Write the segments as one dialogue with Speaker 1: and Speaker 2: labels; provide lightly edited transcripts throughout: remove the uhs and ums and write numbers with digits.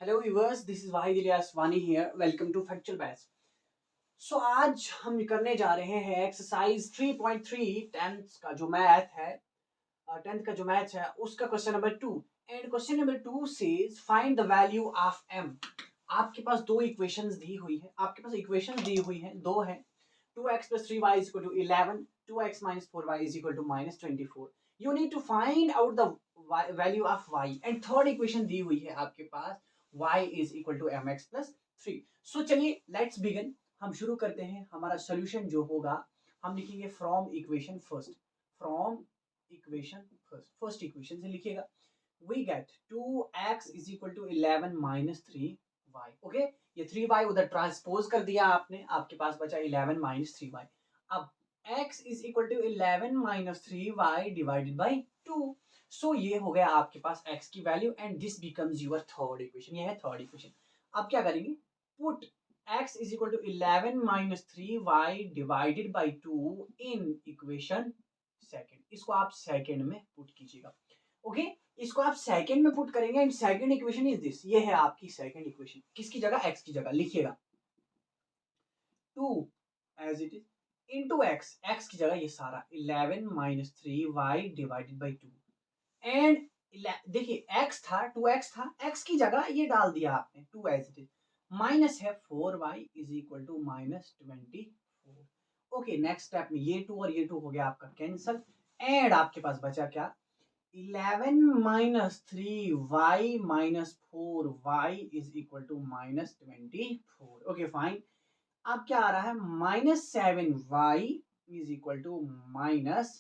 Speaker 1: Hello viewers, this is Wahid Ilyas Wani here. Welcome to factual batch. So आज हम करने जा रहे हैं एक्सरसाइज 3.3 टेंथ का जो मैथ है। टेंथ का जो मैथ है उसका question number 2। And question number 2 says find the value of M. आपके पास दो इक्वेशंस दी हुई है, आपके पास इक्वेशंस दी हुई है, दो है। 2x plus 3y is equal to 11, 2x minus 4y is equal to minus 24. You need to find out the value of y. And third equation दी हुई है आपके पास, y is equal to mx plus 3. So चलिए let's begin. हम शुरू करते हैं। हमारा solution जो होगा हम लिखेंगे from equation first. From equation first equation से लिखिएगा। we get 2x is equal to 11 minus 3y. Okay, ये 3y उधर ट्रांसपोज कर दिया आपने, आपके पास बचा 11 minus 3y। अब x is equal to 11 minus 3y divided by 2। सो ये हो गया आपके पास x की value and this becomes your third equation. ये है थर्ड इक्वेशन। अब क्या करेंगे, put x is equal to 11 minus 3y divided by 2 in equation second. इसको आप सेकेंड में पुट कीजिएगा। ओके, इसको आप सेकंड में पुट करेंगे and second equation is this. ये है आपकी सेकंड इक्वेशन। किसकी जगह, एक्स की जगह लिखिएगा 2 as it is into X. X की जगह ये सारा 11 minus 3y divided by 2 and देखिए एक्स था, 2x था, एक्स की जगह ये डाल दिया आपने 2 एज इट इज। माइनस है 4y is equal to minus 24। Okay, next step में ये 2 और ये 2 हो गया आपका कैंसल एंड आपके पास बचा क्या, 11 minus 3y minus 4y is equal to minus 24। Okay fine. अब क्या आ रहा है, minus 7y is equal to minus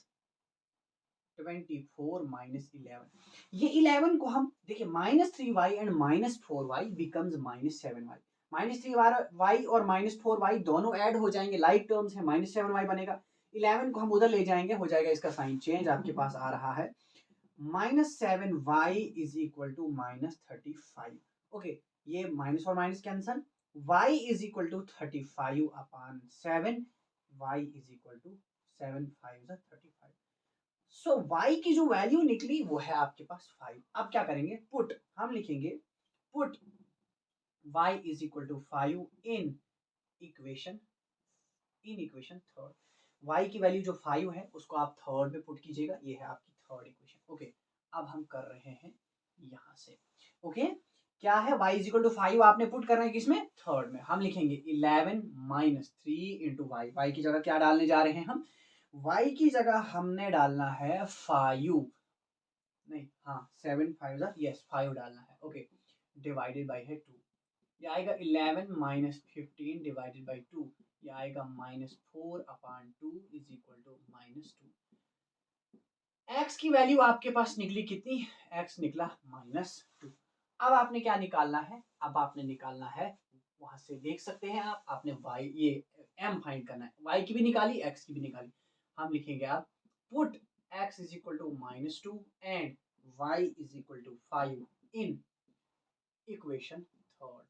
Speaker 1: 24 minus 11। ये 11 को हम देखिए minus 3y and minus 4y becomes minus 7y। Minus 3y और माइनस 4y दोनों ऐड हो जाएंगे, लाइक टर्म्स है, माइनस 7y बनेगा। 11 को हम उधर ले जाएंगे, हो जाएगा इसका साइन चेंज। आपके पास आ रहा है minus 7y is equal to minus 35। Okay, ये माइनस और minus cancel, y is equal to 35 upon 7। y is equal to 7 5 35। So y की जो वैल्यू निकली वो है आपके पास 5। अब क्या करेंगे, पुट हम लिखेंगे put y is equal to 5 in equation third. y की वैल्यू जो 5 है उसको आप थर्ड में पुट कीजिएगा। ये है आपकी थर्ड इक्वेशन। ओके, अब हम कर रहे हैं यहां से। ओके, क्या है, y इज इक्वल टू 5 आपने पुट करना है किसमें, थर्ड में। हम लिखेंगे 11 माइनस 3 इंटू वाई। वाई की जगह क्या डालने जा रहे हैं हम, y की जगह हमने डालना है 5, नहीं हाँ 7 5 यस 5 डालना है। ओके, डिवाइडेड बाई है 2। ये आएगा 11 माइनस 15 डिवाइडेड बाई 2। ये आएगा minus 4 upon 2 is equal to minus 2। X की वैल्यू आपके पास निकली कितनी, एक्स निकला माइनस 2। अब आपने क्या निकालना है, अब आपने निकालना है, वहां से देख सकते हैं आप, आपने y ये m फाइंड करना है। y की भी निकाली, x की भी निकाली। हम लिखेंगे आप put x is equal to minus 2 and y is equal to 5 in equation third.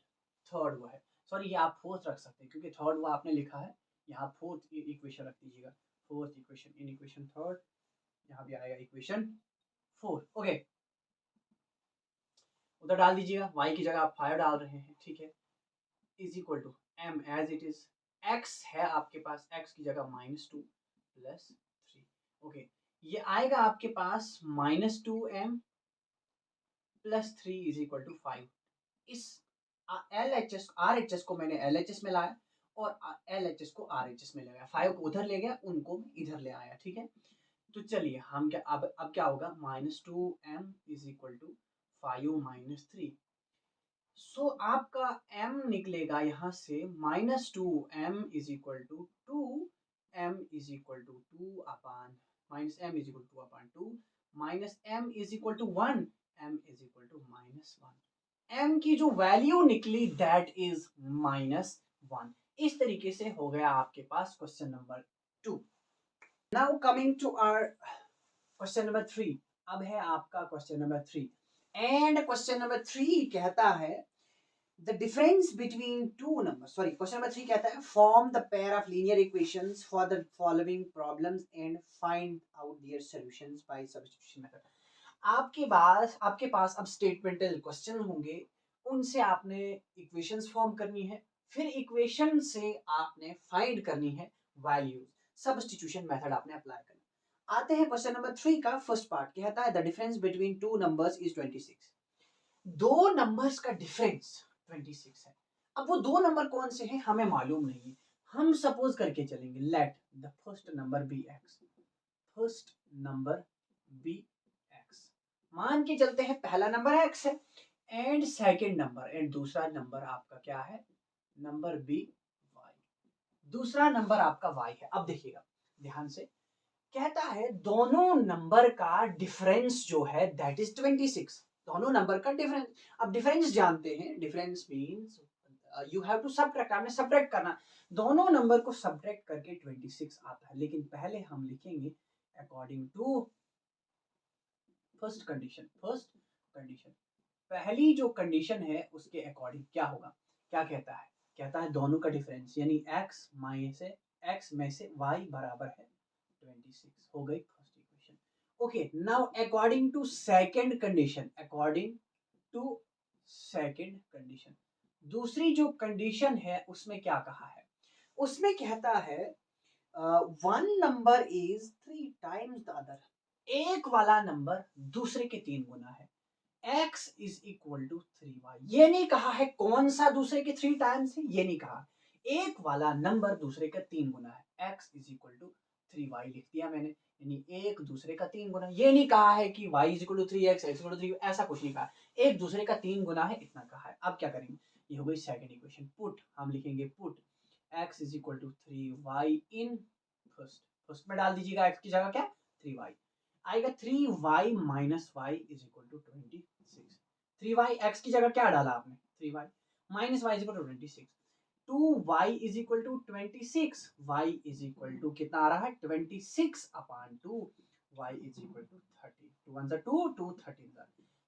Speaker 1: Third वो है, सॉरी ये आप फोर्थ रख सकते हैं क्योंकि थर्ड वो आपने लिखा है, यहाँ फोर्थ इक्वेशन रख दीजिएगा। Fourth equation in equation third, यहाँ भी आएगा इक्वेशन 4। ओके, उधर डाल दीजिएगा, y की जगह आप 5 डाल रहे हैं, ठीक है, is equal to m as it is. x है आपके पास, x की जगह माइनस 2 प्लस 3। ओके, ये आएगा आपके पास minus 2m plus 3 is equal to 5। इस L H S R H S को मैंने एल एच एस में लाया और एल एच एस को आर एच एस में ले गया। 5 को उधर ले गया, उनको इधर ले आया, ठीक है। तो चलिए हम क्या, अब क्या होगा, minus 2m is equal to 5 minus 3। So आपका m निकलेगा यहाँ से minus 2m is equal to 2m is equal to 2 upon minus m is equal to upon 2 minus m is equal to 1, m is equal to minus 1। m की जो value निकली that is minus 1। इस तरीके से हो गया आपके पास question number 2। Now coming to our question number 3। अब है आपका question number 3 and question number 3 कहता है the difference between two numbers, sorry, question number 3 कहता है form the pair of linear equations for the following problems and find out their solutions by substitution method। आपके पास अब स्टेटमेंटल question होंगे, उनसे आपने equations form करनी है, फिर इक्वेशन से आपने फाइंड करनी है वैल्यूज, सब्स्टिट्यूशन मेथड आपने अप्लाई करना। आते हैं क्वेश्चन नंबर 3 का फर्स्ट पार्ट, कहता है the difference between two numbers is 26। दो नंबर्स का डिफरेंस 26 है। अब वो दो नंबर कौन से हैं हमें मालूम नहीं है, हम सपोज करके चलेंगे let the first number be X, first number be X, मान के चलते हैं पहला नंबर एक्स है एंड सेकंड नंबर एंड दूसरा नंबर आपका क्या है, नंबर बी वाई, दूसरा नंबर आपका वाई है। अब देखिएगा ध्यान से, कहता है दोनों नंबर का डिफरेंस जो है दैट इज 26, दोनों नंबर का डिफरेंस। अब डिफरेंस जानते हैं, difference means you have to subtract, आपने सबट्रैक्ट करना, दोनों नंबर को सबट्रैक्ट करके 26 आता है। लेकिन पहले हम लिखेंगे according to first condition, first condition, पहली जो कंडीशन है उसके अकॉर्डिंग क्या होगा, क्या कहता है, कहता है दोनों का डिफरेंस यानी x में से y बराबर है 26, हो गई first equation. Okay, now according to second condition, according to second condition, दूसरी जो कंडीशन है उसमें क्या कहा है, उसमें कहता है one number is 3 times the other, एक वाला नंबर दूसरे के 3 गुना है, x is equal to 3y। ये नहीं कहा है कौन सा दूसरे के 3 टाइम्स है, ये नहीं कहा, एक वाला नंबर दूसरे का 3 गुना है, x is equal to 3y लिख दिया मैंने, यानी एक दूसरे का 3 गुना। ये नहीं कहा है कि y is equal to 3x, x equal to 3, ऐसा कुछ नहीं कहा, एक दूसरे का 3 गुना है इतना कहा है। अब क्या करेंगे, ये हो गई सेकंड इक्वेशन, पुट हम लिखेंगे put x is equal to 3y in first, first में डाल दीजिएगा x की जगह क्या 3y, आएगा 3y minus y is equal to 26, 3y x की जगह क्या डाला आपने 3y minus y is equal to 26, 2y is equal to 26, y is equal to कितना आ रहा है 26 upon 2, y is equal to 30, 2 1 2 2 13,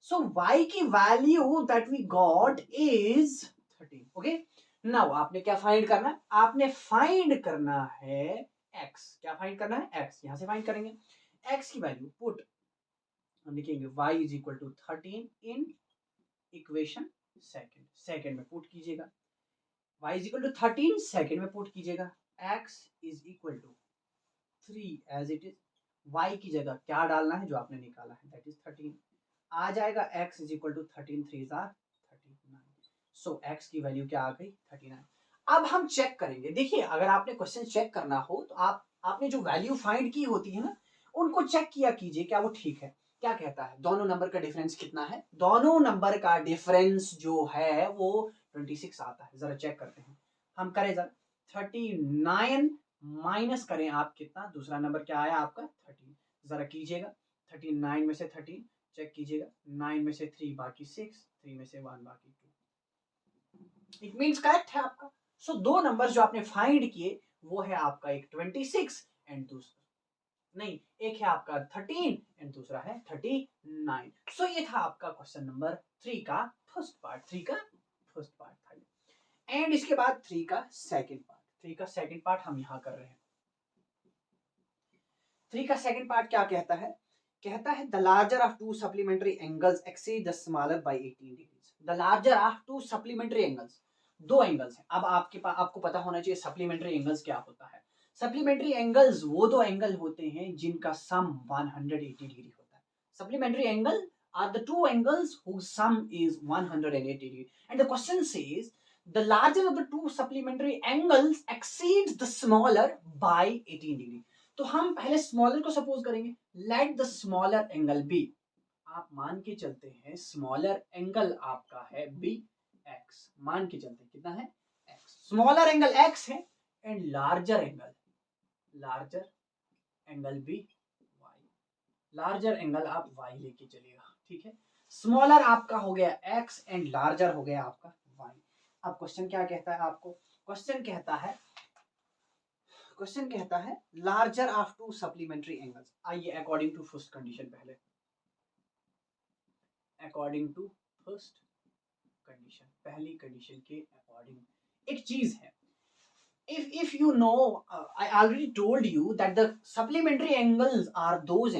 Speaker 1: so y की value that we got is 13। Okay, now आपने क्या फाइंड करना है, आपने फाइंड करना है x, क्या फाइंड करना है x, यहां से फाइंड करेंगे x की वैल्यू, पुट हम लिखेंगे y is equal to 13 in equation second, second में पुट कीजिएगा, y is equal to 13 second में पुट कीजिएगा, x is equal to 3 as it is, y की जगह क्या डालना है जो आपने निकाला है दैट इज 13, आ जाएगा x is equal to 13 3 39, so x की वैल्यू क्या आ गई 39। अब हम चेक करेंगे, देखिए अगर आपने क्वेश्चन चेक करना हो तो आपने जो वैल्यू फाइंड की होती है ना उनको चेक किया कीजिए क्या वो ठीक है। क्या कहता है, दोनों नंबर का डिफरेंस कितना है, दोनों नंबर का डिफरेंस जो है वो 26 आता है, जरा चेक करते हैं, हम करें जरा 39 माइनस करें आप कितना, दूसरा नंबर क्या आया आपका 13, जरा कीजिएगा 39 में से 13 चेक कीजिएगा, 9 में से 3 बाकी 6, 3 में से 1 बाकी 2, इट मींस करेक्ट है आपका। सो दो नंबर जो आपने फाइंड किए वो है आपका एक 26 एंड दूसरा नहीं, एक है आपका 13 एंड दूसरा है 39। सो ये था आपका क्वेश्चन नंबर 3 का फर्स्ट पार्ट, 3 का फर्स्ट पार्ट था एंड इसके बाद 3 का सेकंड पार्ट, 3 का सेकंड पार्ट हम यहां कर रहे हैं। 3 का सेकंड पार्ट क्या कहता है, कहता है the larger of to supplementary angles exceed the smaller bye 18 degrees, the larger of to supplementary angles, दो एंगल्स हैं। अब आपको पता होना चाहिए सप्लीमेंट्री एंगल्स क्या होता है। सप्लीमेंट्री एंगल्स वो दो एंगल होते हैं जिनका सम 180 डिग्री होता है। Supplementary angle are the two angles whose sum is 180 degree and the question says the larger of the two supplementary angles exceeds the smaller by 18 degree। तो हम पहले स्मॉलर को सपोज करेंगे, let the smaller angle be, आप मान के चलते हैं स्मॉलर एंगल आपका है बी एक्स, मान के चलते हैं कितना है एक्स, स्मॉलर एंगल एक्स है and larger angle be Y, larger angle आप वाई लेके चलिएगा, ठीक है। स्मॉलर आपका हो गया एक्स एंड लार्जर हो गया आपका वाई। अब क्वेश्चन क्या कहता है आपको, क्वेश्चन कहता है larger of to supplementary angles. आइए अकॉर्डिंग टू फर्स्ट कंडीशन, पहले अकॉर्डिंग टू फर्स्ट कंडीशन, पहली कंडीशन के अकॉर्डिंग एक चीज है, if you know I already told you that the supplementary angles are those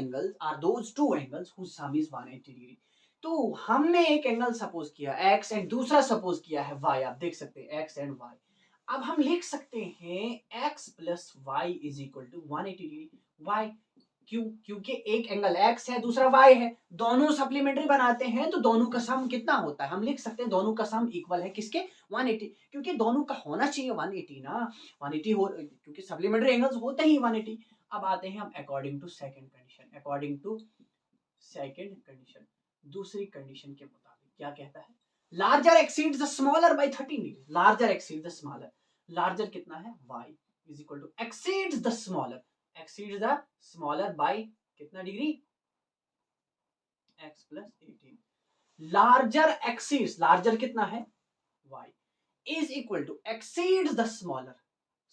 Speaker 1: two angles whose sum is 180 degree। तो हमने एक एंगल सपोज किया x एंड दूसरा सपोज किया है y, आप देख सकते हैं x एंड y। अब हम लिख सकते हैं x plus y is equal to 180 degree. y क्यों? क्योंकि एक एंगल x है दूसरा y है, दोनों सप्लीमेंट्री बनाते हैं तो दोनों का सम कितना होता है, हम लिख सकते हैं दोनों का सम इक्वल है किसके, 180, क्योंकि दोनों का होना चाहिए 180 ना, 180 हो, क्योंकि सप्लीमेंट्री एंगल्स होते ही 180। अब आते हैं हम according to second condition, according to second condition, दूसरी कंडीशन के मुताबिक क्या कहता है, larger exceeds the smaller by 13 degree, larger exceeds the smaller, larger कितना है y is equal to exceeds the smaller, exceeds the smaller by कितना degree, x plus 18, larger exceeds, larger कितना है y is equal to exceeds the smaller,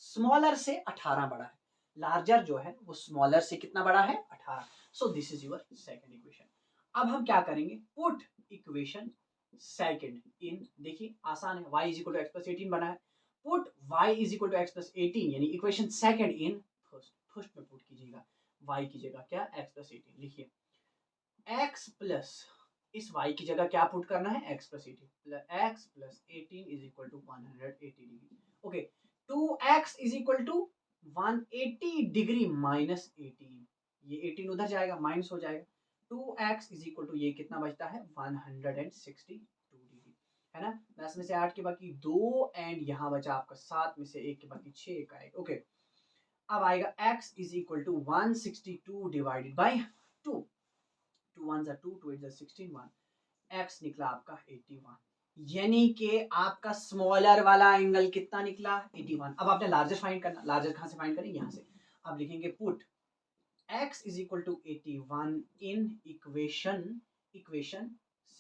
Speaker 1: smaller से 18 बड़ा है, larger जो है वो स्मॉलर से कितना बड़ा है 18। So this is your second equation. अब हम क्या करेंगे, पुट इक्वेशन सेकंड इन, देखिए आसान है, y is equal to x plus 18 बना है, put y is equal to x plus 18 यानी equation second in first, first में पुट कीजिएगा y की जगह क्या x प्लस 18 लिखिए, x प्लस इस y की जगह क्या पुट करना है x plus 18, x plus 18 is equal to 180 degree, okay 2x is equal to 180 degree minus 18, ये 18 उधर जाएगा माइनस हो जाएगा, 2x इज इक्वल टू ये कितना बचता है 162 डिग्री, है ना, 10 में से 8 के बाकी 2 एंड यहाँ बचा आपका 7 में से 1 के बाकी 6 का आएगा, ओके। अब आएगा x is equal to 162 divided by 2, 2 1 2 2 8 16 1, x निकला आपका 81, यानी कि आपका स्मॉलर वाला एंगल कितना निकला 81। अब आपने लार्जर फाइंड करना, लार्जर कहां से फाइंड करेंगे, यहां से। अब लिखेंगे put x is equal to 81 in equation, equation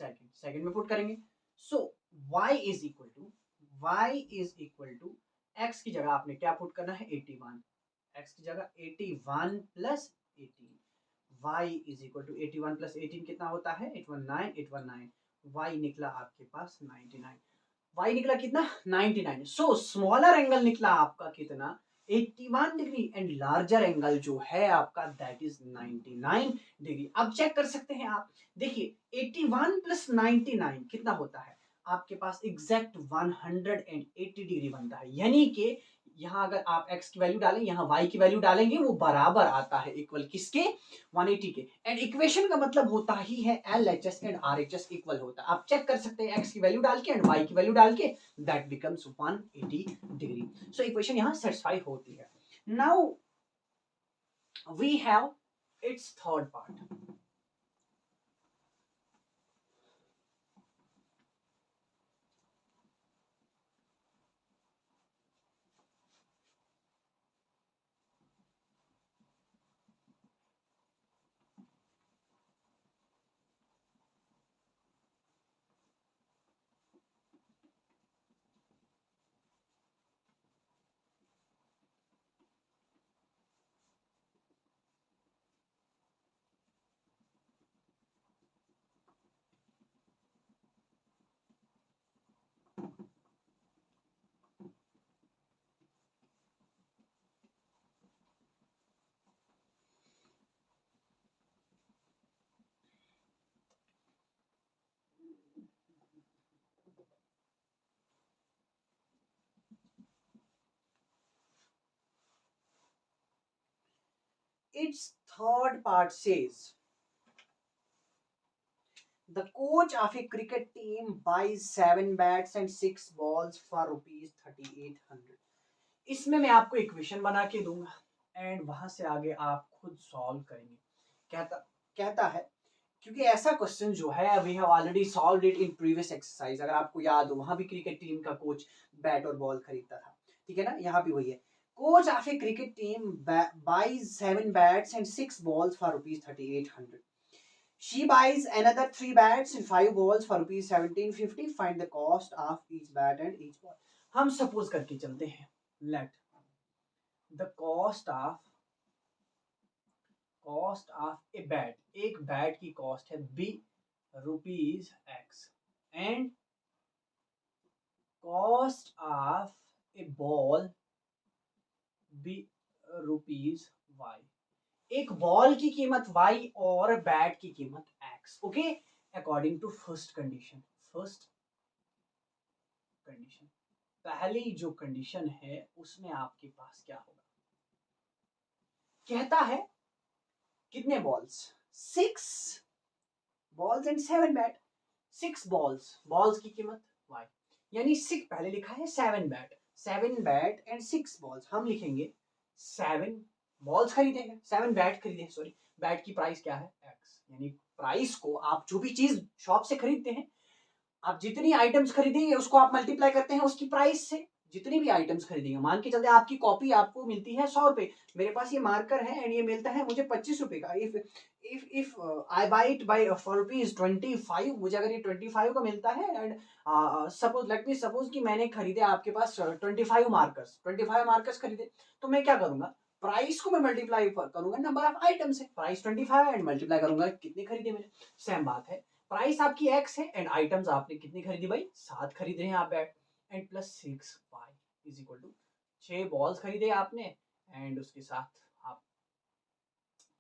Speaker 1: second, second में पुट करेंगे, so y is equal to, y is equal to x की जगह आपने क्या पुट करना है 81, x की जगह 81 plus 18, y is equal to 81 plus 18 कितना होता है 819, 819, y निकला आपके पास 99, y निकला कितना 99, सो स्मॉलर एंगल निकला आपका कितना 81 डिग्री एंड लार्जर एंगल जो है आपका दैट इज 99 डिग्री। अब चेक कर सकते हैं आप, देखिए 81 प्लस 99 कितना होता है आपके पास एग्जैक्ट 180 डिग्री बनता है, यानी कि यहाँ अगर आप x की वैल्यू डालें यहाँ y की वैल्यू डालेंगे वो बराबर आता है इक्वल किसके 180 के, एंड इक्वेशन का मतलब होता ही है LHS एंड RHS इक्वल होता है। आप चेक कर सकते हैं x की वैल्यू डाल के एंड y की वैल्यू डाल के that becomes 180 degree, so equation यहाँ सेटिस्फाई होती है। Now we have its third part, its third part says the coach of a cricket team buys 7 bats and 6 balls for rupees 3800। इसमें मैं आपको equation बना के दूंगा एंड वहां से आगे आप खुद सॉल्व करेंगे। कहता कहता है, क्योंकि ऐसा क्वेश्चन जो है we have already solved it in previous exercise, अगर आपको याद हो वहां भी क्रिकेट टीम का कोच बैट और बॉल खरीदता था, ठीक है ना, यहाँ भी वही है, coach of a cricket team buys 7 bats and 6 balls for rupees 3800, she buys another 3 bats and 5 balls for rupees 1750, find the cost of each bat and each ball। हम सपोज करके चलते हैं, let the cost of a bat, एक bat की cost है be rupees x and cost of a ball be rupees y, एक ball की कीमत y और बैट की कीमत x, okay. According to first condition. First condition, पहली जो कंडीशन है उसमें आपके पास क्या होगा, कहता है कितने balls, 6 balls and 7 bat. 6 balls, balls की कीमत y, यानी 6 पहले लिखा है 7 बैट, 7 बैट एंड 6 बॉल्स। हम लिखेंगे 7 बॉल्स खरीदेंगे, 7 बैट खरीदे, सॉरी बैट की प्राइस क्या है x, यानी प्राइस को आप जो भी चीज शॉप से खरीदते हैं, आप जितनी आइटम्स खरीदेंगे उसको आप मल्टीप्लाई करते हैं उसकी प्राइस से। जितनी भी आइटम्स खरीदेंगे, मान के चलते आपकी कॉपी आपको मिलती है 100 रुपए, मेरे पास ये मार्कर है एंड ये मिलता है मुझे 25 रुपए का। If I by it by for rupees 25, मुझे अगर ये 25 का मिलता है and suppose let me suppose कि मैंने खरीदे आपके पास 25 मार्कर्स खरीदे, तो मैं क्या करूंगा, प्राइस को मैं मल्टीप्लाई करूंगा नंबर ऑफ आइटम से, प्राइस 25 एंड मल्टीप्लाई करूंगा कितने खरीदे मैंने। सेम बात है, प्राइस आपकी x है एंड आइटम्स आपने कितनी खरीदी भाई, 7 खरीद रहे हैं आप bat, and plus 6y is equal to 6 balls खरीदे आपने एंड उसके साथ आप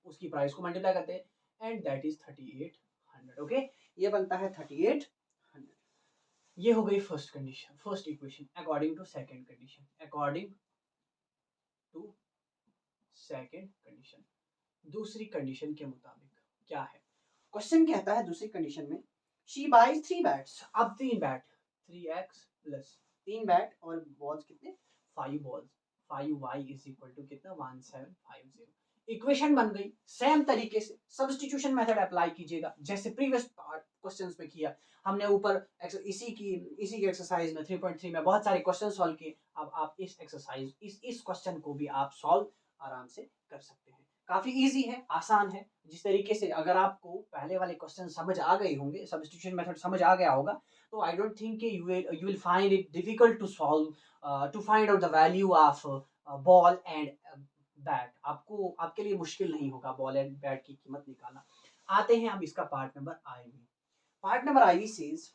Speaker 1: उसकी प्राइस को मल्टीप्लाई करते हैं एंड दैट इज 3800। ओके, ये बनता है 3800। ये हो गई first condition, first equation according to second condition. According to second condition, दूसरी कंडीशन के मुताबिक क्या है, क्वेश्चन कहता है दूसरी कंडीशन में शी बाइज 3 बैट्स। अब 3 बैट, 3x प्लस 3 बैट और बॉल्स कितने 5 balls, 5y is equal to कितना 1750। इक्वेशन बन गई। सेम तरीके से सब्स्टिट्यूशन मेथड अप्लाई कीजिएगा जैसे प्रीवियस क्वेश्चंस में किया हमने। ऊपर इसी की एक्सरसाइज में 3.3 में बहुत सारे क्वेश्चन सॉल्व किए। अब आप इस एक्सरसाइज इस क्वेश्चन को भी आप सॉल्व आराम से कर सकते हैं। काफी इजी है, आसान है। जिस तरीके से अगर आपको पहले वाले क्वेश्चन समझ आ गए होंगे, सब्स्टिट्यूशन मेथड समझ आ गया होगा, तो I don't think you will find it difficult to solve to find out the value of ball and bat. आपको आपके लिए मुश्किल नहीं होगा बॉल एंड बैट की कीमत निकालना। आते हैं हम इसका पार्ट नंबर आई में। Part number I says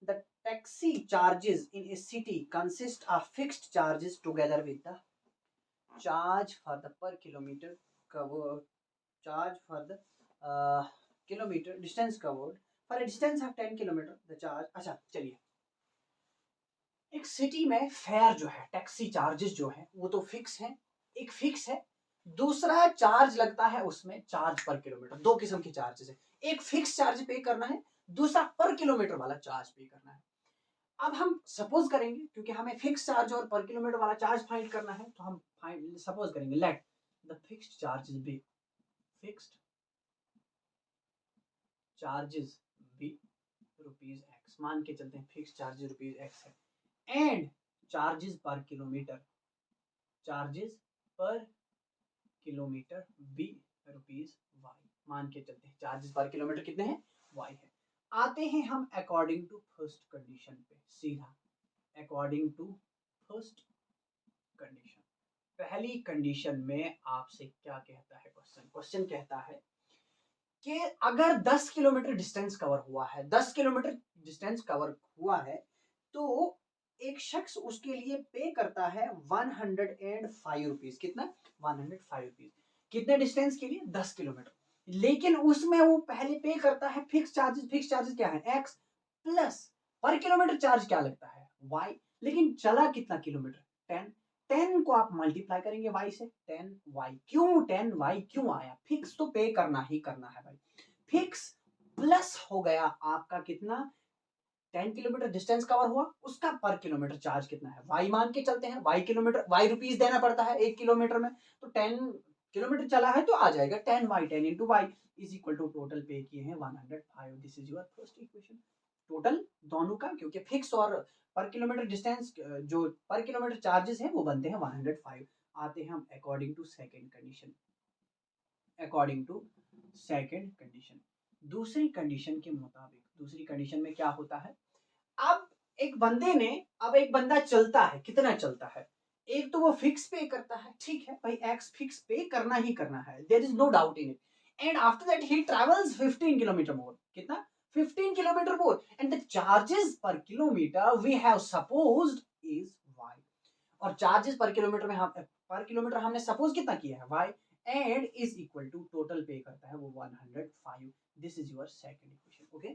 Speaker 1: the taxi charges in A city consist of fixed charges together with the charge for the per kilometer covered, charge for the kilometer distance covered for a distance of 10 kilometer the charge। अच्छा चलिए, एक city में fair जो है, taxi charges जो है वो तो फिक्स है, एक फिक्स है, दूसरा चार्ज लगता है उसमें चार्ज पर किलोमीटर। दो किस्म के चार्जेस है, एक फिक्स चार्ज पे करना है, दूसरा पर किलोमीटर वाला चार्ज पे करना है। अब हम सपोज करेंगे, क्योंकि हमें फिक्स चार्ज और पर किलोमीटर वाला चार्ज फाइंड करना है, तो हम फाइंड सपोज करेंगे let the fixed charges be, fixed charges be rupees x. मान के चलते हैं फिक्स्ड चार्जेस रुपीज एक्स है and charges per kilometre, charges per kilometre be rupees y. मान के चलते हैं चार्जेस पर किलोमीटर कितने हैं, वाई है। आते हैं हम अकॉर्डिंग टू फर्स्ट कंडीशन पे सीधा। अकॉर्डिंग टू फर्स्ट कंडीशन, पहली कंडीशन में आपसे क्या कहता है क्वेश्चन, क्वेश्चन कहता है कि अगर 10 किलोमीटर डिस्टेंस कवर हुआ है, 10 किलोमीटर डिस्टेंस कवर हुआ है, तो एक शख्स उसके लिए पे करता है 105 रुपीज। कितना 105 रुपीज, कितने डिस्टेंस के लिए 10 किलोमीटर। लेकिन उसमें वो पहले पे करता है फिक्स चार्जेस, फिक्स चार्जेस क्या है x, प्लस पर किलोमीटर चार्ज क्या लगता है y। लेकिन चला कितना किलोमीटर 10, 10 को आप मल्टीप्लाई करेंगे y से, 10y। क्यों 10y क्यों आया, फिक्स तो पे करना ही करना है भाई। फिक्स प्लस हो गया आपका कितना 10 किलोमीटर डिस्टेंस कवर हुआ, उसका पर किलोमीटर चार्ज कितना है y मान के चलते हैं, y किलोमीटर y रुपीज देना पड़ता है 1 किलोमीटर में, तो 10 किलोमीटर चला है तो आ जाएगा 10y, 10 into y is equal to total pay किए हैं 105। This is your first equation. Total दोनों का, क्योंकि फिक्स और पर किलोमीटर डिस्टेंस जो पर किलोमीटर चार्जेस है वो बनते हैं 105। आते हैं हम according to second condition. According to second condition, दूसरी कंडीशन के मुताबिक, दूसरी कंडीशन में क्या होता है, अब एक बंदे ने, अब एक बंदा चलता है, कितना चलता है, एक तो वो फिक्स पे करता है, ठीक है भाई एक्स फिक्स पे करना ही करना है, there is no doubt in it, and after that he travels 15 kilometre more. कितना 15 kilometre more, and the charges per kilometre we have supposed is y। और चार्जेस पर किलोमीटर में हम पर किलोमीटर हमने सपोज कितना किया है y, and is equal to total pay करता है वो 105. This is your second equation. Okay,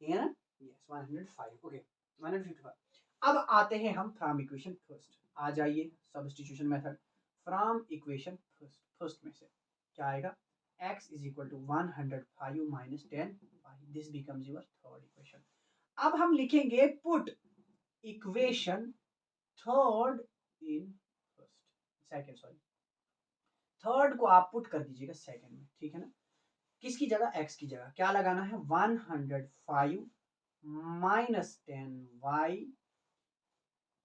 Speaker 1: ये है ना, यस 105. ओके 155. अब आते हैं हम फ्रॉम इक्वेशन फर्स्ट. आ जाइए substitution method. From equation first, first में से क्या आएगा, x is equal to 105 minus 10. This becomes your third equation. अब हम लिखेंगे put equation third in first, second sorry, third को आप पुट कर दीजिएगा सेकंड में, ठीक है ना. किसकी जगह, x की जगह क्या लगाना है, 105 minus 10y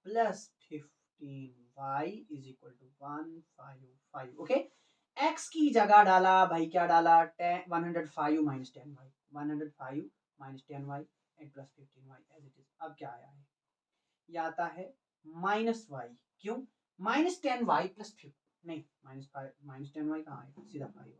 Speaker 1: plus 15y is equal to 155. Okay, x की जगह डाला भाई, क्या डाला, 105 minus 10y, 105 minus 10y and plus 15y as it is. अब क्या आया है, ये आता है माइनस y. क्यों, माइनस 10y प्लस 15, नहीं माइनस 5 माइनस 10y कहाँ आएगा, सीधा 5y.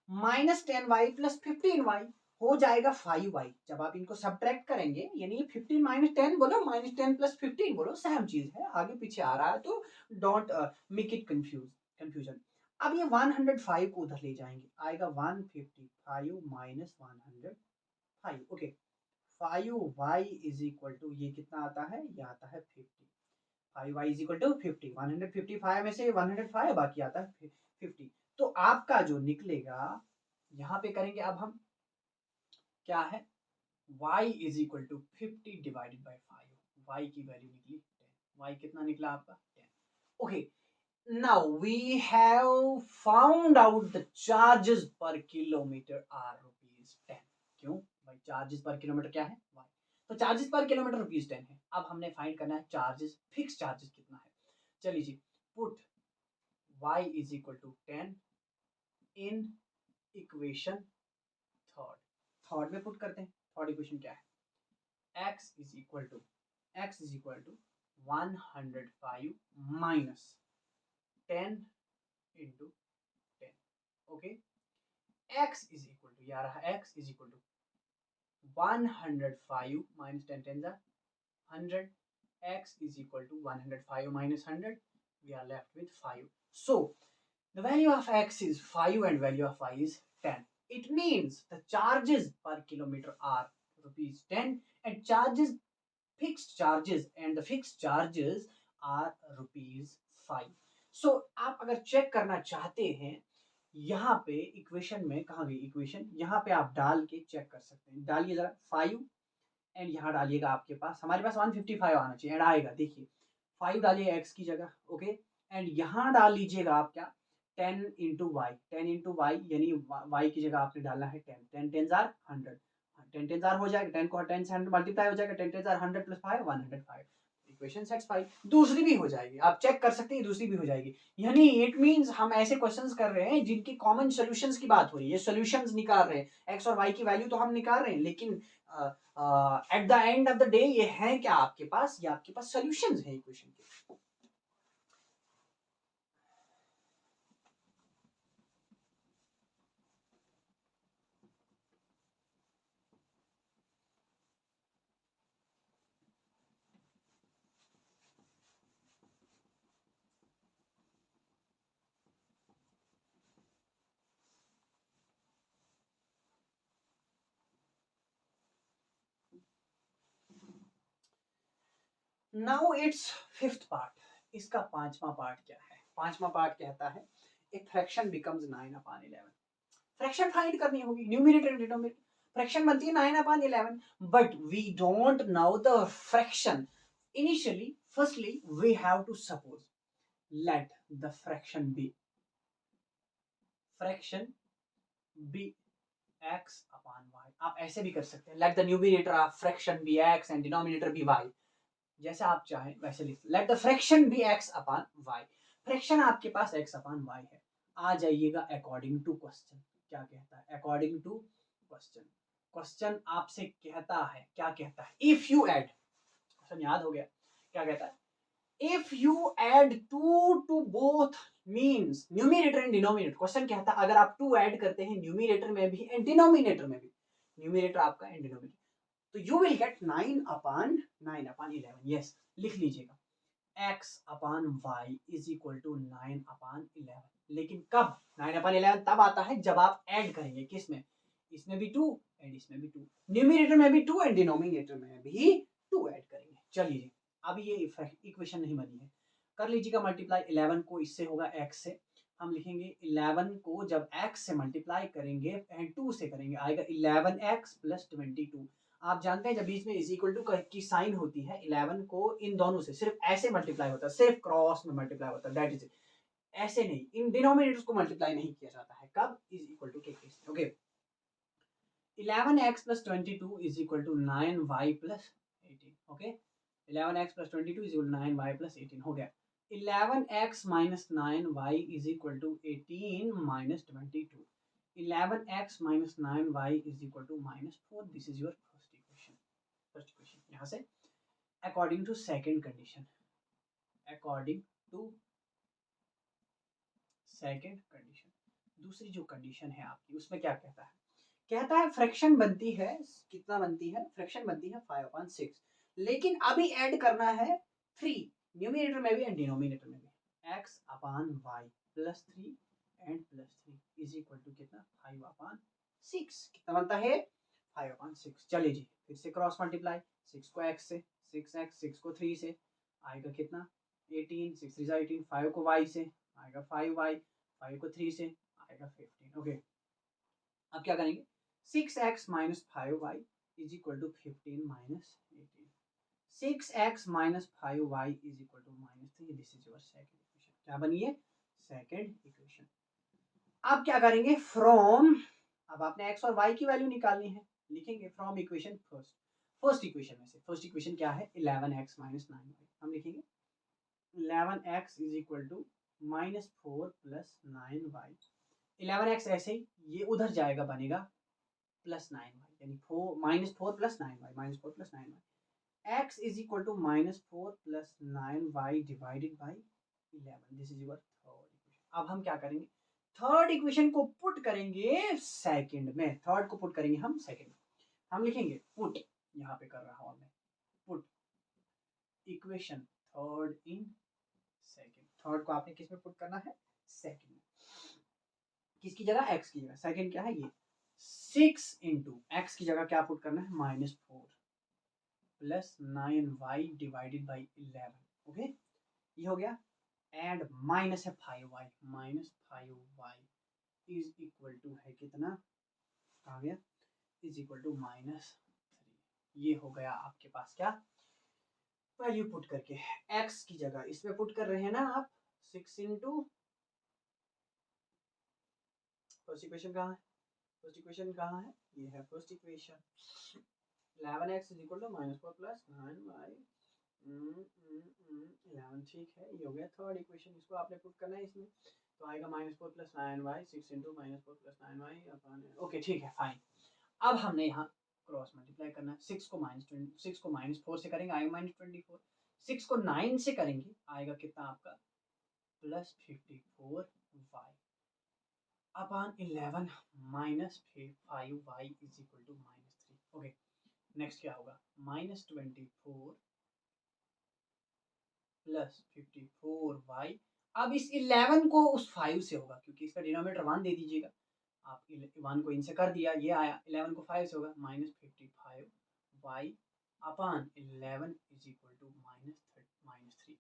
Speaker 1: Minus 10y plus 15y हो जाएगा 5y. जब आप इनको सब्ट्रैक्ट करेंगे, यानी 15 माइनस 10 बोलो, माइनस 10 प्लस 15 बोलो, सेम चीज है, आगे पीछे आ रहा है तो डोंट मेक इट कंफ्यूजन. अब ये 105 को उधर ले जाएंगे, आएगा 155 minus 105. Okay, 5y is equal to, ये कितना आता है, ये आता है 50. 5y is equal to 50. 155 में से 105 बाकी आता है 50. तो आपका जो निकलेगा, यहां पे करेंगे अब हम, क्या है, y is equal to 50 divided by 5. y की वैल्यू निकली 10. y कितना निकला आपका, 10. Okay, now we have found out the charges per kilometre are ₹10. क्यों भाई, चार्जेस पर किलोमीटर क्या है, y. तो चार्जेस पर किलोमीटर ₹10 है. अब हमने फाइंड करना है चार्जेस, फिक्स चार्जेस कितना है. चलिए जी, put y is equal to 10 in equation third. Third में पुट करते हैं. थर्ड इक्वेशन क्या है, x is equal to 105 minus 10 into 10. Okay, x is equal to, यार x is equal to 105 minus 10, 10 जा 100. x is equal to 105 minus 100. We are left with 5. So the value of x is 5 and value of y is 10. It means the charges per kilometer are ₹10 and charges, fixed charges, and the fixed charges are ₹5. So आप अगर check करना चाहते हैं, यहाँ पे equation में, कहाँ गई इक्वेशन, यहाँ पे आप डाल के चेक कर सकते हैं. डालिए जरा 5 एंड यहाँ डालिएगा, आपके पास, हमारे पास 155 आना चाहिए एंड आएगा. देखिए 5 डालिए x की जगह. ओके, एंड यहाँ डाल लीजिएगा आप क्या, 10 इंटू वाई. 10 इंटू वाई यानी y की जगह आपने डालना है 10. 10 10 जार 100. 10 10 जार हो जाएगा, 10 को 10 से 100 मल्टीप्लाई हो जाएगा, 10 10 जार 100 प्लस 5 105. Equation satisfy. दूसरी भी हो जाएगी, आप चेक कर सकते हैं, दूसरी भी हो जाएगी. यानी इट मींस हम ऐसे क्वेश्चंस कर रहे हैं जिनकी कॉमन सॉल्यूशंस की बात हो रही है, सॉल्यूशंस निकाल रहे हैं. x और y की वैल्यू तो हम निकाल रहे हैं, लेकिन at the end of the day ये है क्या आपके पास, ये आपके पास सॉल्यूशंस है इक्वेशन के. Now it's fifth part. इसका पांचवा पार्ट क्या है, पांचवा पार्ट कहता है एक फ्रैक्शन बिकम्स 9/11. फ्रैक्शन फाइंड करनी होगी, न्यूमरेटर एंड डिनोमिनेटर. फ्रैक्शन बनती है 9/11, but we don't know the fraction. Initially firstly we have to suppose, let the fraction be x upon y. आप ऐसे भी कर सकते हैं, let the numerator of fraction be x and denominator be y. जैसे आप चाहें वैसे लिख, let the fraction be x upon y. Fraction आपके पास x अपॉन y है. आ जाइएगा अकॉर्डिंग टू क्वेश्चन. क्या कहता है, अकॉर्डिंग टू क्वेश्चन. क्वेश्चन आपसे कहता है, क्या कहता है, इफ यू ऐड, क्वेश्चन याद हो गया, क्या कहता है, if you add 2 to both means numerator and denominator. Question कहता है अगर आप 2 ऐड करते हैं न्यूमरेटर में भी एंड डिनोमिनेटर में भी, न्यूमरेटर आपका एंड डिनोमिनेटर, तो यू विल गेट 9/11. यस, लिख लीजिएगा. x upon y is equal to 9 upon 11। लेकिन कब 9 अपॉन 11 तब आता है जब आप ऐड करेंगे, किसमें, इसमें भी 2 एंड इसमें भी 2, न्यूमरेटर में भी 2 एंड डिनोमिनेटर में भी 2 ऐड करेंगे। चलिए अब ये इक्वेशन नहीं बनी है, कर लीजिएगा मल्टीप्लाई 11 को इससे होगा x से, हम लिखेंगे 11 को जब x से मल्टीप्लाई करेंगे एंड 2 से करेंगे आएगा 11x प्लस 22। आप जानते हैं जब बीच में इज इक्वल टू की साइन होती है 11 को इन दोनों से सिर्फ ऐसे मल्टीप्लाई होता है, सिर्फ क्रॉस में मल्टीप्लाई होता है, दैट इज इट, ऐसे नहीं, इन डिनोमिनेटर्स को मल्टीप्लाई नहीं किया जाता है, कब, इज इक्वल टू के केस में। Okay 11x plus 22 is equal to 9y plus 18। Okay 11x plus 22 is equal to 9y plus 18 हो गया। 11x minus 9y is equal to 18 minus 22. 11x minus 9y is equal to minus 4. This is your first equation. First equation. यहाँ से according to second condition. According to second condition. दूसरी जो condition है आपकी उसमें क्या कहता है, कहता है फ्रैक्शन बनती है, कितना बनती है, फ्रैक्शन बनती है 5/6, लेकिन अभी ऐड करना है 3, न्यूमरेटर में भी एंड डिनोमिनेटर में भी, x upon y plus 3 and plus 3 is equal to कितना 5/6, कितना बनता है 5/6। चलिए जी फिर से क्रॉस मल्टीप्लाई, 6 को x से, 6x, 6 को 3 से आएगा कितना 18, 6 3 18, 5 को y से आएगा 5y, 5 को 3 से आएगा 15। ओके अब क्या करेंगे, 6x minus 5y is equal to 15 minus 18. 6x minus 5y is equal to minus 3. This is your second equation. क्या बनी है, second equation. अब क्या करेंगे, from, अब आपने x और y की वैल्यू निकालनी है, लिखेंगे from equation first. First equation में से, फर्स्ट इक्वेशन क्या है 11x minus 9y, हम लिखेंगे 11x is equal to minus 4 plus 9y. 11x ऐसे ही ये उधर जाएगा, बनेगा प्लस 9y, यानी -4 plus 9y, -4 plus 9y, x is equal to -4 plus 9y divided by 11। This is your third equation. अब हम क्या करेंगे, थर्ड इक्वेशन को पुट करेंगे सेकंड में, थर्ड को पुट करेंगे हम सेकंड में, हम लिखेंगे पुट, यहाँ पे कर रहा हूँ मैं, put equation third in second. Third को आपने किस में पुट करना है, सेकंड में, किसकी जगह, x की जगह, सेकंड क्या है ये 6 इंटू एक्स की जगह क्या पुट करना है -4 plus 9y divided by 11। Okay ये हो गया, एंड माइनस है 5y, -5y is equal to है कितना, आ गया इज इक्वल टू -3। ये हो गया आपके पास क्या, वैल्यू पुट करके x की जगह इसमें पुट कर रहे हैं ना आप, 6 इंटू, फर्स्ट इक्वेशन कहाँ है, फर्स्ट इक्वेशन कहाँ है, ये है first equation, 11x is equal to -4 plus 9y, 11 ठीक है, ये हो गया थर्ड इक्वेशन, इसको आपने पुट करना है इसमें, तो आएगा -4 plus 9y, 6 into -4 plus 9y अपन, ओके ठीक है फाइन। अब हमने यहाँ क्रॉस मल्टीप्लाई करना है, 6 को -4 से करेंगे आएगा -24, 6 को 9 से करेंगे आएगा कितना आपका +54y upon 11 -5y is equal to -3। Okay next क्या होगा, -24 प्लस 54y, अब इस 11 को उस 5 से होगा, क्योंकि इसका डिनोमिनेटर 1 दे दीजिएगा, आप 1 को इनसे कर दिया, ये आया 11 को 5 से होगा -55y upon 11 is equal to -3।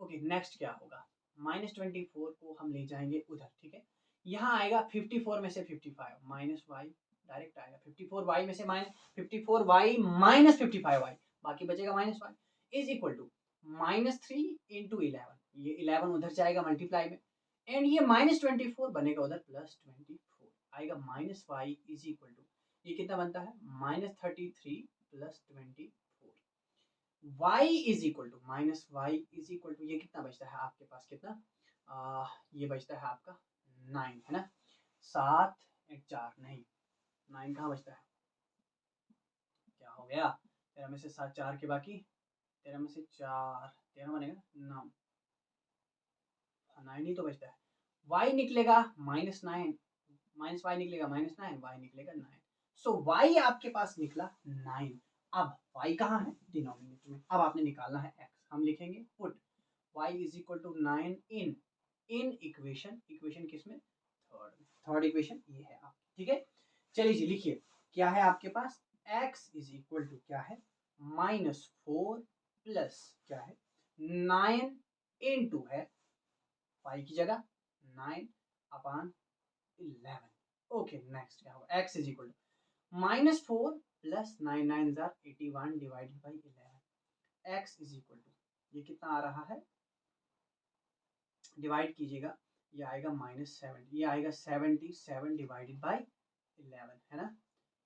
Speaker 1: Okay next क्या होगा, -24 को हम ले जाएंगे उधर, ठीक है, यहाँ आएगा 54 में से 55 माइनस वाई, डायरेक्ट आएगा 54y में से -54y माइनस 55y, बाकी बचेगा -y is equal to -3 into 11, ये 11 उधर जाएगा मल्टीप्लाई में, एंड ये -24 बनेगा उधर +24 आएगा, -y इज इक्वल टू ये कितना बनता है -33 plus 24, y is equal to -y is equal to ये कितना बचता है आपके पास, कितना ये बचता है आपका 9 है ना, 7 4 नहीं 9 कहाँ बचता है, क्या हो गया, 13 में से 7 4 के बाकी, 13 में से 4 13 बनेगा 9, 9 ही तो बचता है, y निकलेगा -9, माइनस y निकलेगा -9, y निकलेगा 9, सो y आपके पास निकला 9। अब y कहाँ है, डिनोमिनेटर में, अब आपने निकालना है x, हम लिखेंगे put y is equal to 9 in equation, equation किसमें, थर्ड इक्वेशन ये है आप, ठीक है। चलिए जी लिखिए, क्या है आपके पास, x इज इक्वल टू क्या है, -4 प्लस क्या है 9 इंटू है y की जगह 9 अपॉन 11। ओके नेक्स्ट क्या होगा, x is equal to -4 plus 9 9 जार 81 divided by 11। x is equal to ये कितना आ रहा है, डिवाइड कीजिएगा, ये आएगा -7, ये आएगा 77 डिवाइडेड बाई 11 है ना,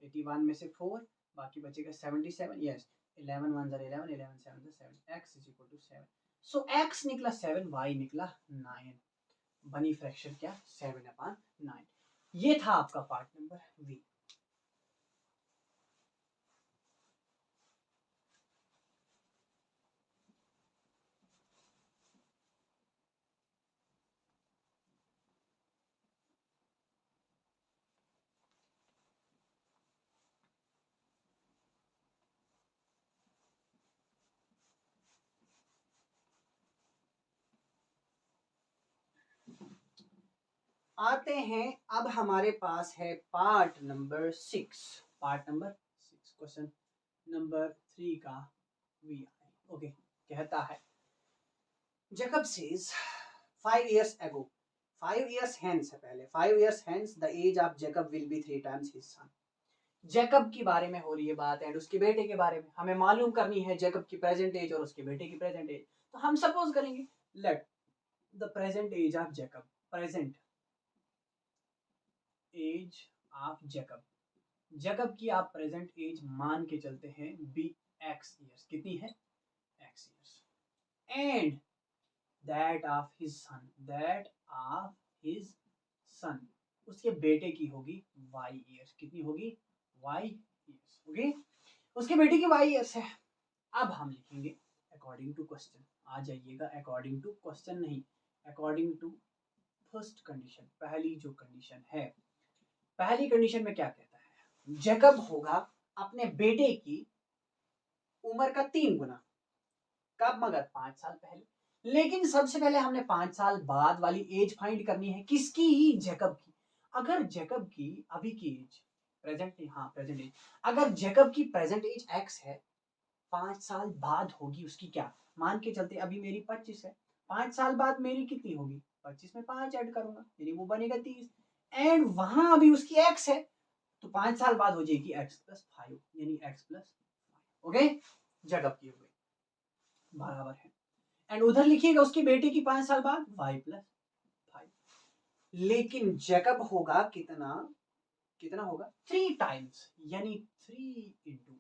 Speaker 1: 81 में से 4 बाकी बचेगा 77, यस 11 1 जार 11 11 7 जार 7, x is equal to 7। So x निकला 7, y निकला 9, बनी फ्रैक्शन क्या 7/9। ये था आपका पार्ट नंबर वी। आते हैं अब हमारे पास है part number 6, part number 6 question number 3 का वी आई। ओके कहता है Jacob says 5 years ago, 5 years hence है पहले, 5 years hence the age of Jacob will be 3 times his son। Jacob की बारे में हो रही है बात एंड उसके बेटे के बारे में हमें मालूम करनी है जैकब की प्रेजेंट एज और उसके बेटे की प्रेजेंट एज। तो हम सपोज करेंगे let the present age of Jacob, present age of Jacob, Jacob की आप प्रेजेंट एज मान के चलते हैं बी एक्स ईयर्स, कितनी है x years, and that of his son, that of his son, उसके बेटे की होगी वाई ईयर्स, कितनी होगी वाई ईयर्स। ओके उसके बेटे की वाई ईयर्स है। अब हम लिखेंगे अकॉर्डिंग टू क्वेश्चन, आ जाइएगा अकॉर्डिंग टू क्वेश्चन नहीं, अकॉर्डिंग टू फर्स्ट कंडीशन, पहली जो कंडीशन है, पहली कंडीशन में क्या कहता है, जैकब होगा अपने बेटे की उम्र का 3 गुना, कब, मगर 5 साल पहले। लेकिन सबसे पहले हमने 5 साल बाद वाली एज फाइंड करनी है, किसकी, जैकब की। अगर जैकब की अभी की एज प्रेजेंट, हाँ प्रेजेंट एज, अगर जैकब की प्रेजेंट एज x है, 5 साल बाद होगी उसकी क्या, मान के चलते अभी मेरी 25 है, 5 साल बाद मेरी कितनी होगी 25 में 5 ऐड करूंगा यानी वो बनेगा 30, एंड वहां अभी उसकी x है तो 5 साल बाद हो जाएगी x+5 यानी x+5। ओके जैकब की हो गई बराबर है, एंड उधर लिखिएगा उसकी बेटे की 5 साल बाद y+5। लेकिन जैकब होगा कितना, कितना होगा 3 टाइम्स यानी 3 इंटू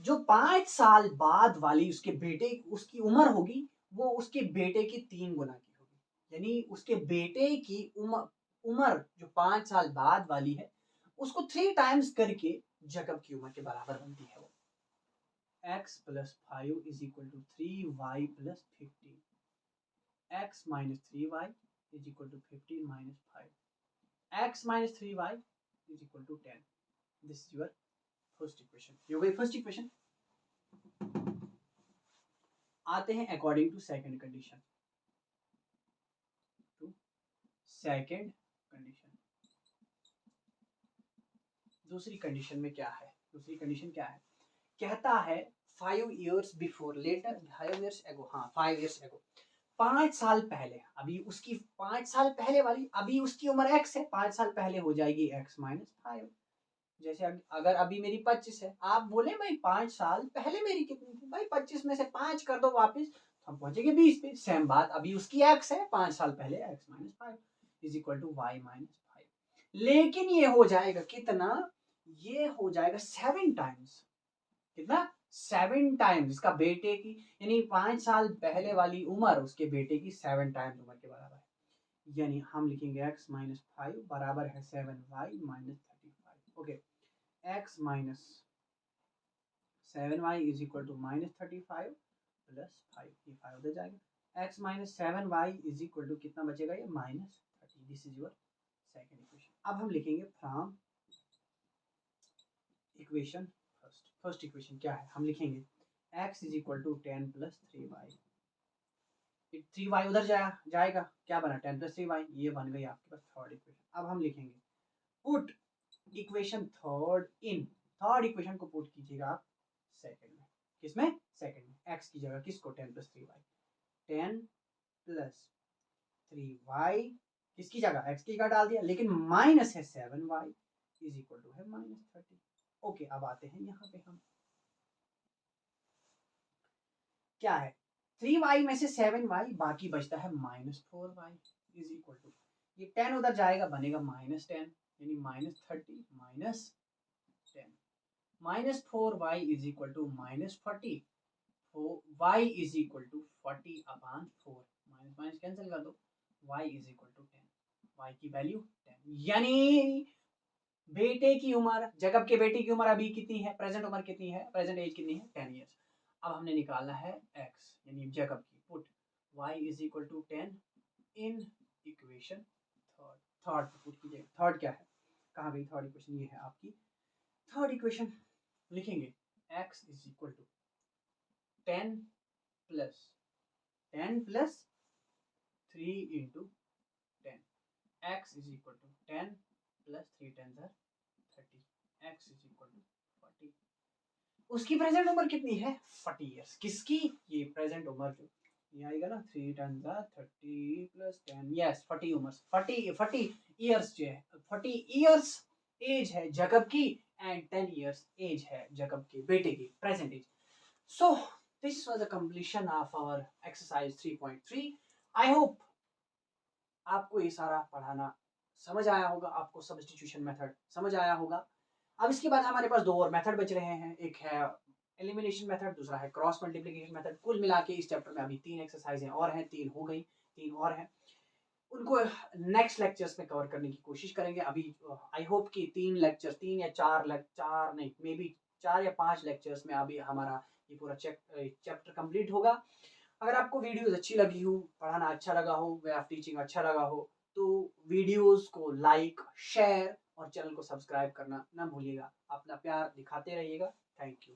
Speaker 1: जो 5 साल बाद वाली उसके बेटे उसकी उम्र होगी वो उसके बेटे की 3 गुना की होगी, यानी उसके बेटे की उम्र, उम्र जो 5 साल बाद वाली है उसको 3 टाइम्स करके जैकब की उम्र के बराबर बनती है वो। x+5 is equal to 3y+15, x minus 3y is equal to 15 minus 5, x minus 3y is equal to 10। This is your first equation। ये हो गई फर्स्ट इक्वेशन। आते हैं according to second condition, to second condition. दूसरी condition में क्या है, दूसरी कंडीशन क्या है, कहता है 5 years before later, 5 years ago, हाँ 5 years ago, 5 साल पहले, अभी उसकी 5 साल पहले वाली, अभी उसकी उम्र x है, 5 साल पहले हो जाएगी x-5। जैसे अगर अभी मेरी 25 है, आप बोले भाई 5 साल पहले मेरी कितनी थी, भाई 25 में से 5 कर दो वापस, हम पहुंचेंगे 20 पे। सेम बात, अभी उसकी x है 5 साल पहले x-5 is equal to y-5, लेकिन ये हो जाएगा कितना, ये हो जाएगा 7 टाइम्स, कितना 7 टाइम्स इसका बेटे की, यानी 5 साल पहले वाली उम्र उसके बेटे की 7 टाइम्स उम्र के बराबर है, यानी हम लिखेंगे x-5 बराबर है 7y-35। Okay x minus 7y is equal to -35 plus 5, ये 5 उधर जाएगा, x minus 7y is equal to कितना बचेगा ये -30। This is your second equation. अब हम लिखेंगे from equation first, first equation क्या है, हम लिखेंगे x is equal to 10 plus 3y 3y उधर जाएगा, क्या बना 10 + 3y, ये बन गई आपके पास थर्ड इक्वेशन। अब हम लिखेंगे पुट इक्वेशन थर्ड इक्वेशन को पुट कीजिएगा आप सेकंड में। किसमें? सेकंड में। x की जगह किसको? 10 + 3y। 10 + 3y किसकी जगह? x की जगह डाल दिया, लेकिन माइनस है 7y इज इक्वल टू है -30। ओके, अब आते हैं यहाँ पे हम, क्या है 3y में से 7y, बाकी बचता है -4y इज इक्वल टू, ये 10 उधर जाएगा बनेगा -10 यानी -30 -10 -4y is equal to -40, y is equal to 40/4, minus minus cancel कर दो, y is equal to 10, y की वैल्यू 10, यानी बेटे की उम्र, जैकब के बेटे की उम्र अभी कितनी है? प्रेजेंट उम्र कितनी है? प्रेजेंट एज कितनी है? 10 ईयर्स। अब हमने निकालना है x यानी जैकब की, put y is equal to 10 in equation third put कीजिए। थर्ड क्या है? कहाँ गई थर्ड इक्वेशन? ये है आपकी थर्ड इक्वेशन। लिखेंगे x is equal to 10 plus 3 into 10, x is equal to 10 plus 3 10 30, x is equal to 40। उसकी प्रेजेंट उम्र कितनी है? 40 इयर्स। किसकी? ये प्रेजेंट उम्र जो ये आएगा ना, 3 10 30 प्लस 10, यस 40 उम्र, 40 इयर्स जो है, 40 इयर्स एज है जैकब की, एंड 10 इयर्स एज है जैकब के बेटे की, present age. So this was the completion of our exercise 3.3। I hope आपको ये सारा पढ़ाना समझ आया होगा, आपको सब्स्टिट्यूशन मेथड समझ आया होगा। अब इसके बाद हमारे पास 2 और मेथड बच रहे हैं, एक है एलिमिनेशन मेथड, दूसरा है क्रॉस मल्टीप्लिकेशन मेथड। कुल मिला के इस चैप्टर में अभी 3 एक्सरसाइजें और हैं, 3 हो गई, 3 और हैं, उनको नेक्स्ट लेक्चर्स में कवर करने की कोशिश करेंगे। अभी आई होप कि 3 लेक्चर, 3 या 4 नहीं, मे बी 4 या 5 लेक्चर्स में अभी हमारा ये पूरा चैप्टर कंप्लीट होगा। अगर आपको वीडियोस अच्छी लगी हो, पढ़ाना अच्छा लगा हो, वे ऑफ टीचिंग अच्छा लगा हो, तो वीडियोस को लाइक, शेयर और चैनल को सब्सक्राइब करना ना भूलिएगा। अपना प्यार दिखाते रहिएगा। Thank you.